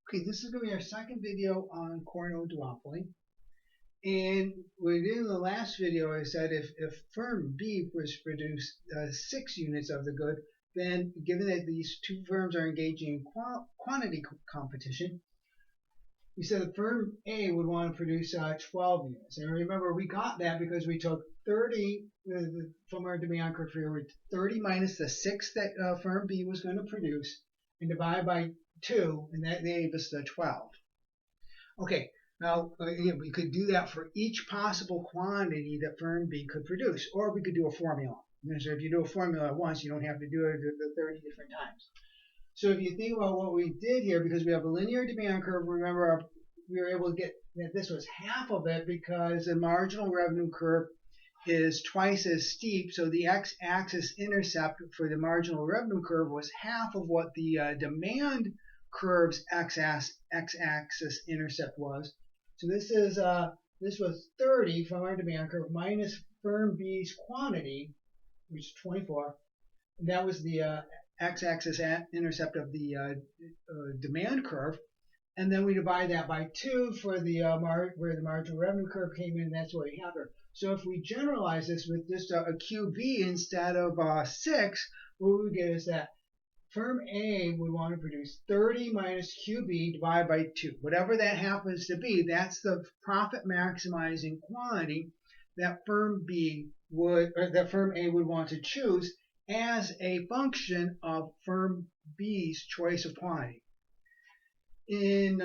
Okay, this is going to be our second video on Cournot Duopoly. And we did in the last video, I said if firm B was to produce 6 units of the good, then given that these two firms are engaging in quantity competition, we said that firm A would want to produce 12 units. And remember, we got that because we took 30 from our demand curve here, with 30 minus the 6 that firm B was going to produce, and divide by 2, and that gave us the 12. Okay, now we could do that for each possible quantity that firm B could produce, or we could do a formula. So if you do a formula once, you don't have to do it the 30 different times. So if you think about what we did here, because we have a linear demand curve, remember we were able to get that this was half of it because the marginal revenue curve is twice as steep, so the x-axis intercept for the marginal revenue curve was half of what the demand curve's x-axis intercept was. So this was 30 from our demand curve minus firm B's quantity, which is 24. And that was the x-axis intercept of the demand curve. And then we divide that by 2 for the where the marginal revenue curve came in. That's what we have here. So if we generalize this with just a QB instead of 6, what we get is that firm A would want to produce 30 minus QB divided by 2. Whatever that happens to be, that's the profit maximizing quantity that firm B would, or that firm A would want to choose as a function of firm B's choice of quantity. In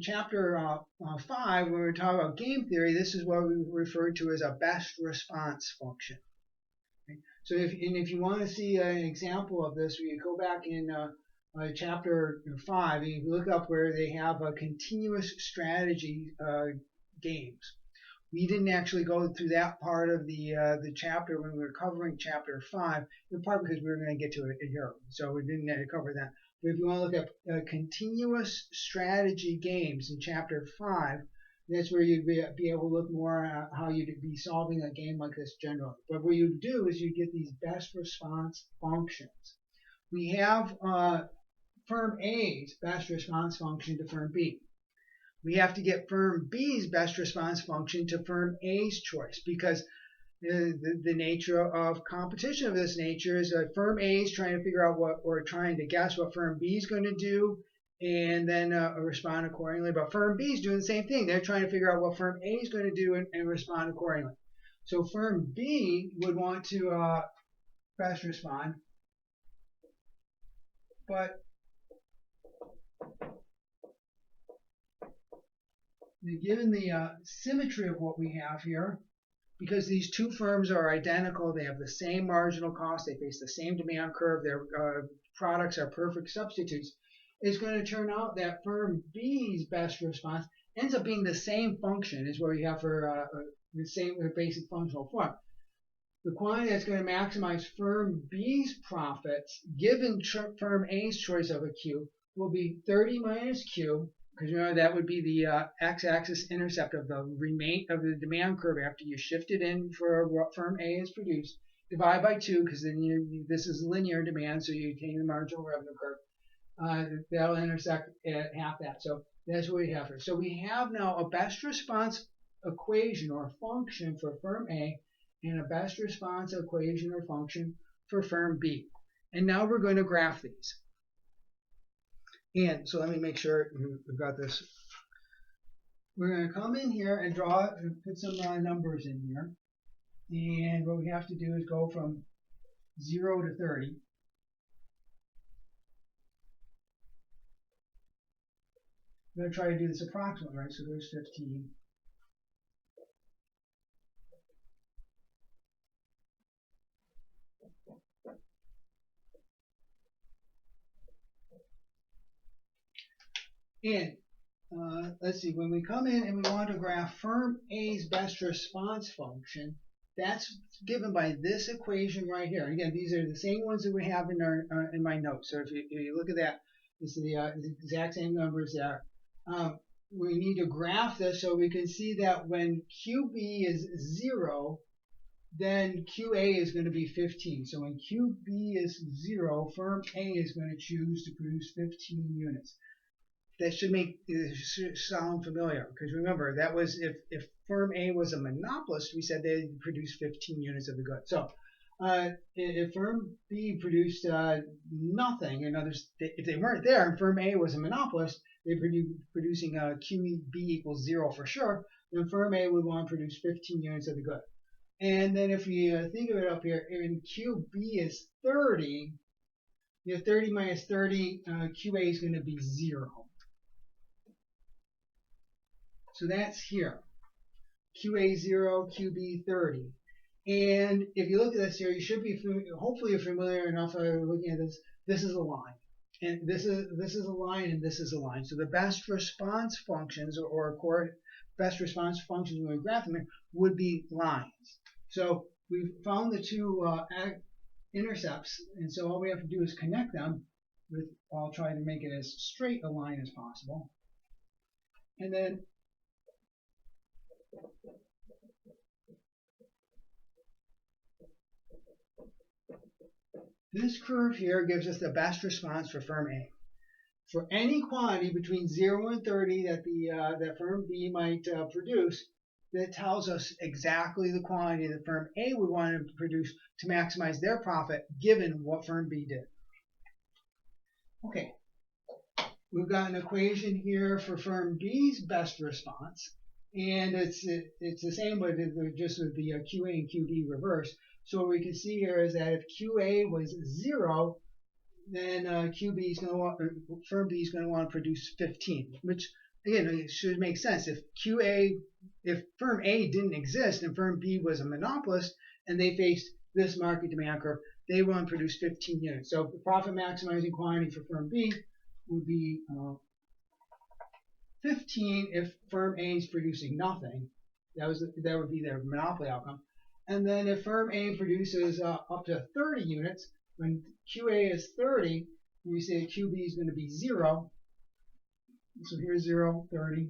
chapter 5, when we talk about game theory, this is what we refer to as a best response function. Okay? So if you want to see an example of this, we go back in chapter 5 and you look up where they have a continuous strategy games. We didn't actually go through that part of the chapter when we were covering chapter 5, in part because we were going to get to it here, so we didn't cover that. But if you want to look at continuous strategy games in chapter 5, that's where you'd be able to look more at how you'd be solving a game like this generally. But what you do is you get these best response functions. We have firm A's best response function to firm B. We have to get firm B's best response function to firm A's choice, because the nature of competition of this nature is that firm A is trying to figure out what, or trying to guess what firm B is going to do, and then respond accordingly. But firm B is doing the same thing. They're trying to figure out what firm A is going to do and respond accordingly. So firm B would want to best respond, but given the symmetry of what we have here, because these two firms are identical, they have the same marginal cost, they face the same demand curve, their products are perfect substitutes, it's going to turn out that firm B's best response ends up being the same function as what we have for the same basic functional form. The quantity that's going to maximize firm B's profits, given firm A's choice of a Q, will be 30 minus Q, because you know that would be the x-axis intercept of the demand curve after you shift it in for what firm A has produced. Divide by 2, because then this is linear demand, so you obtain the marginal revenue curve. That'll intersect at half that. So that's what we have here. So we have now a best response equation or function for firm A and a best response equation or function for firm B. And now we're going to graph these. And so let me make sure we've got this. We're going to come in here and put some numbers in here. And what we have to do is go from 0 to 30. I'm going to try to do this approximately, right? So there's 15. And let's see, when we come in and we want to graph firm A's best response function, that's given by this equation right here. Again, these are the same ones that we have in my notes. So if you look at that, it's the exact same numbers there. We need to graph this so we can see that when QB is 0, then QA is going to be 15. So when QB is 0, firm A is going to choose to produce 15 units. that should sound familiar, because remember, that was if firm A was a monopolist, we said they'd produce 15 units of the good. So if firm B produced nothing, in other words, if they weren't there and firm A was a monopolist, they'd be producing QB equals 0 for sure, then firm A would want to produce 15 units of the good. And then if we think of it up here, and QB is 30, you have 30 minus 30, QA is going to be 0. So that's here. QA 0, QB 30. And if you look at this here, you should be hopefully familiar enough looking at this. This is a line. And this is a line, and this is a line. So the best response functions or best response functions when we graph them would be lines. So we've found the two intercepts, and so all we have to do is connect them with, I'll try to make it as straight a line as possible. And then this curve here gives us the best response for firm A. For any quantity between 0 and 30 that firm B might produce, that tells us exactly the quantity that firm A would want to produce to maximize their profit given what firm B did. Okay, we've got an equation here for firm B's best response, and it's the same, but just with the QA and QB reversed. So what we can see here is that if QA was 0, then QB is going to want, firm B is going to want to produce 15, which again it should make sense. If firm A didn't exist and firm B was a monopolist and they faced this market demand curve, they want to produce 15 units. So the profit maximizing quantity for firm B would be 15 if firm A is producing nothing. That would be their monopoly outcome. And then if firm A produces up to 30 units, when QA is 30, we say QB is going to be 0. So here's 0, 30.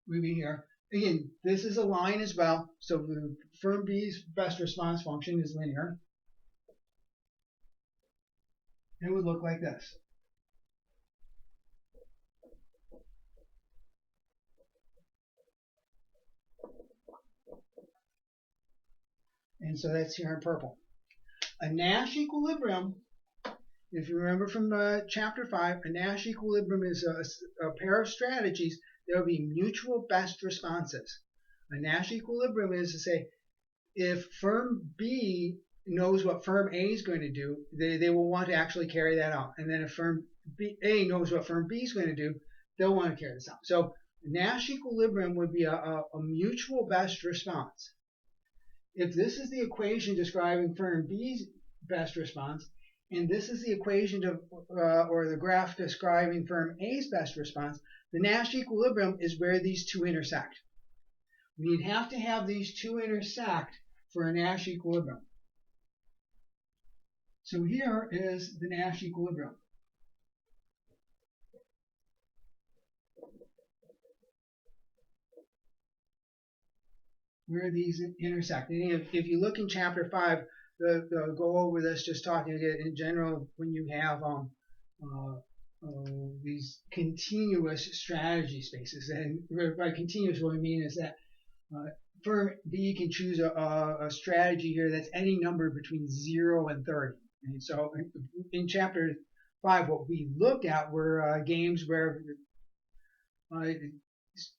We'll be here. Again, this is a line as well. So the firm B's best response function is linear. It would look like this. And so that's here in purple. A Nash equilibrium, if you remember from chapter 5, a Nash equilibrium is a pair of strategies that will be mutual best responses. A Nash equilibrium is to say, if firm B knows what firm A is going to do, they will want to actually carry that out. And then if firm A knows what firm B is going to do, they'll want to carry this out. So Nash equilibrium would be a mutual best response. If this is the equation describing firm B's best response, and this is the equation or the graph describing firm A's best response, the Nash equilibrium is where these two intersect. We'd have to have these two intersect for a Nash equilibrium. So here is the Nash equilibrium. Where these intersect. And if you look in chapter 5, they'll go over this, just talking in general when you have these continuous strategy spaces. And by continuous, what I mean is that firm B can choose a strategy here that's any number between 0 and 30. And so in chapter 5, what we looked at were games where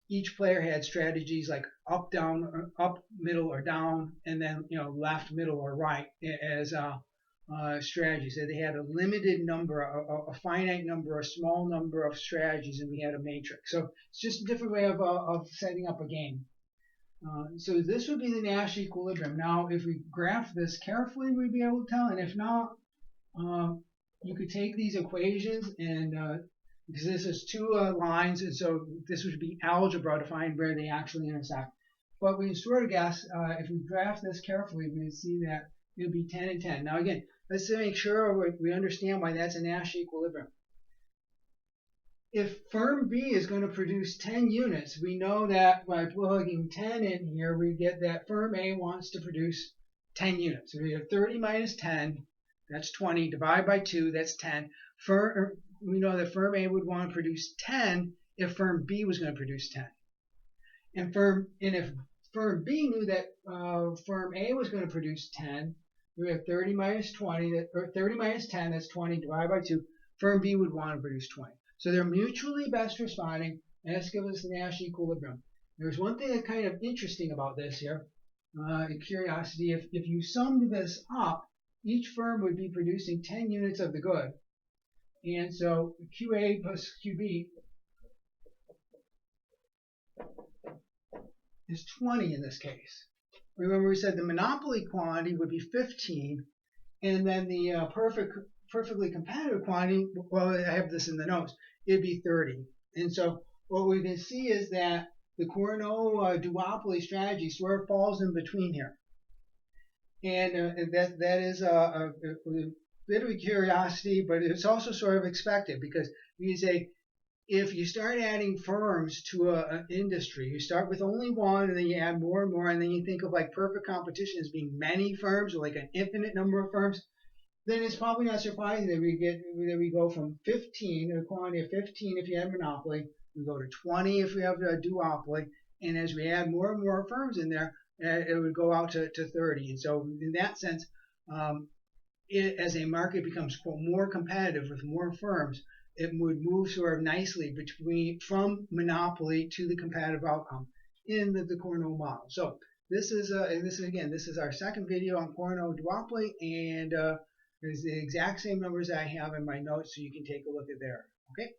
each player had strategies like up, down, up, middle, or down, and then left, middle, or right as strategies. So they had a limited number, a finite number, a small number of strategies, and we had a matrix. So it's just a different way of setting up a game. So this would be the Nash equilibrium. Now, if we graph this carefully, we'd be able to tell. And if not, you could take these equations and because this is two lines, and so this would be algebra to find where they actually intersect. But we sort of guess, if we graph this carefully, we would see that it would be 10 and 10. Now again, let's make sure we understand why that's a Nash equilibrium. If firm B is going to produce 10 units, we know that by plugging 10 in here, we get that firm A wants to produce 10 units. So we have 30 minus 10, that's 20, divided by 2, that's 10. we know that firm A would want to produce 10 if firm B was going to produce 10. And if firm B knew that firm A was going to produce 10, we have 30 minus 20, or 30 minus 10, that's 20 divided by 2. Firm B would want to produce 20. So they're mutually best responding, and this gives us the Nash equilibrium. There's one thing that's kind of interesting about this here, a curiosity. If you summed this up, each firm would be producing 10 units of the good. And so QA plus QB is 20 in this case. Remember we said the monopoly quantity would be 15, and then the perfectly competitive quantity, well, I have this in the notes, it'd be 30. And so what we can see is that the Cournot duopoly strategy sort of falls in between here. And that is a bit of a curiosity, but it's also sort of expected, because you say, if you start adding firms to an industry, you start with only one, and then you add more and more, and then you think of like perfect competition as being many firms, or like an infinite number of firms, then it's probably not surprising that we go from 15, a quantity of 15 if you have monopoly, we go to 20 if we have a duopoly, and as we add more and more firms in there, it would go out to 30. And so in that sense, as a market becomes more competitive with more firms, it would move sort of nicely from monopoly to the competitive outcome in the Cournot model. So this is our second video on Cournot duopoly, and there's the exact same numbers I have in my notes, so you can take a look at there. Okay.